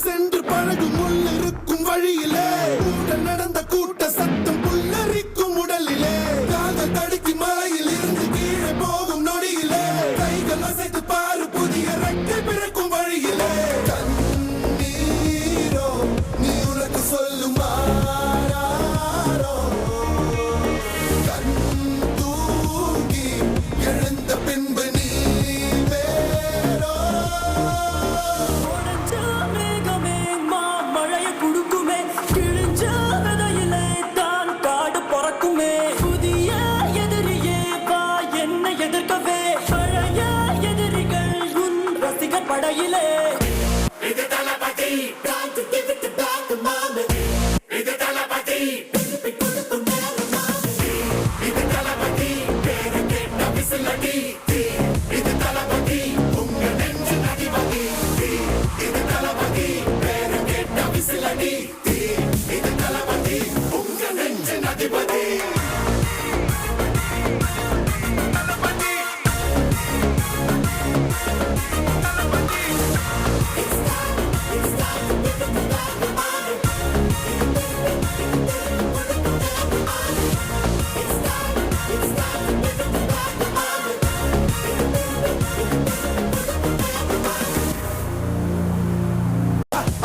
சென்று பழகும் உள்ளிருக்கும் வழியிலே உடன் நடந்த கூட்ட சத்தம் புல்லரிக்கும் உடலிலே காதல் தடுக்கி மலையில் இருந்து கீழே போகும் நொடியிலே கைகள் அசைத்து பாரு புதிய ரெக்கை பிறக்கும் வழியிலே கண்ணீரோ நீ உனக்கு சொல்லும் கண் தூங்கி எழுந்த பின்பு நீ வேறோ படையிலே இது தளபதி dance give it back to mama இது தளபதி திருப்பி கொடுக்கும் நேரம் மாமி இது தளபதி பேரு கேட்ட விசிலடி இது தளபதி உங்க நெஞ்சு நடிபதி இது தளபதி பேரு கேட்ட விசிலடி இது தளபதி உங்க நெஞ்சு நடிபதி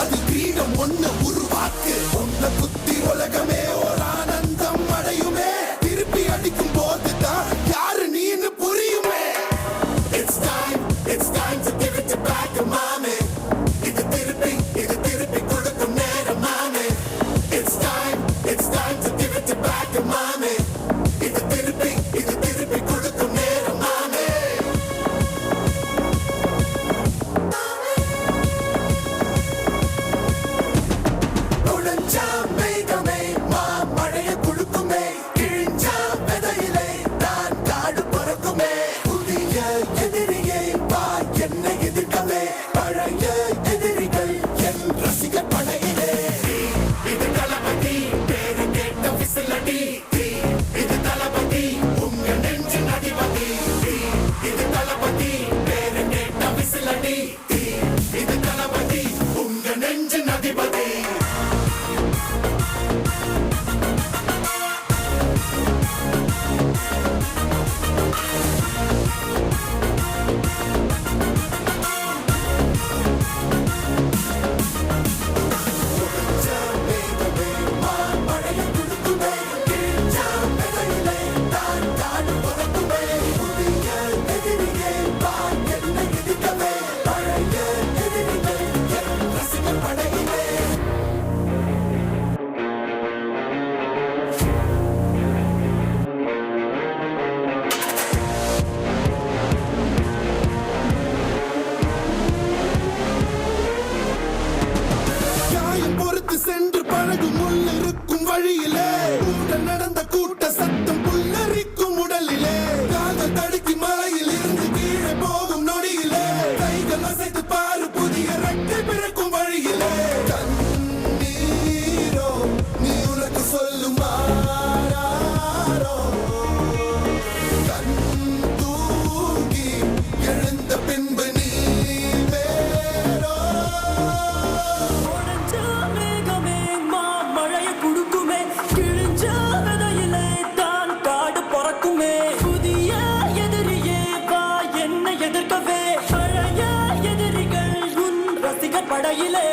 அது கிரீடம் ஒண்ணு உருவாக்கு ஒன்ன குத்தி உலகமே ஒரு ஆனந்தம் அடையுமே திருப்பி அடிக்கும் போதுதான் யாரு நீன்னு புரியுமே It's time to give it back to mommy இது திருப்பி கொடுக்கும் நேரம் மாமி It's time to give it back to mommy இது திருப்பி கொடுக்கும் நேரம் மாமி நுழைஞ்சா மேகமே மாமழைய குழுக்குமே கிழிஞ்சா விதையிலே நான் காடு பறக்குமே புதிய எதிரியை வா என்னை எதிர்க்கவே பழைய எதிரிகள் என் ரசிகர் படையிலே இது தளபதி பேரு கேட்ட விசிலடி இது தளபதி உங்க நெஞ்சு நடிபதி இது தளபதி பேரு கேட்ட விசிலடி இது தளபதி உங்க நெஞ்சு நடிபதி நுழைஞ்சா மேகமே மாமழைய குழுக்குமே கிழிஞ்சா விதையிலே நான் காடு பறக்குமே புதிய எதிரியை வா என்னை எதிர்க்கவே பழைய எதிரிகள் என் ரசிகர் படையிலே காயம் பொறுத்து சென்று பழகும் உள்ளிருக்கும் வழியிலே உடன் நடந்த கூட்ட சத்தம் புல்லரிக்கும் உடலிலே காதல் தடுக்கி மலையில் இருந்து கீழே போகும் நொடியிலே கைகள் அசைத்து பாரு புதிய ரெக்கை பிறக்கும் வழியிலே கண்ணீரோ நீ உனக்கு சொல்லும் கண் தூங்கி எழுந்த பின்பு நீ வேறோ மழைய குடுக்குமே கிழிஞ்ச விதையிலே தான் காடு பறக்குமே புதிய எதிரியே வா என்னை எதிர்க்கவே பழைய எதிரிகள் உன் ரசிகர் படையிலே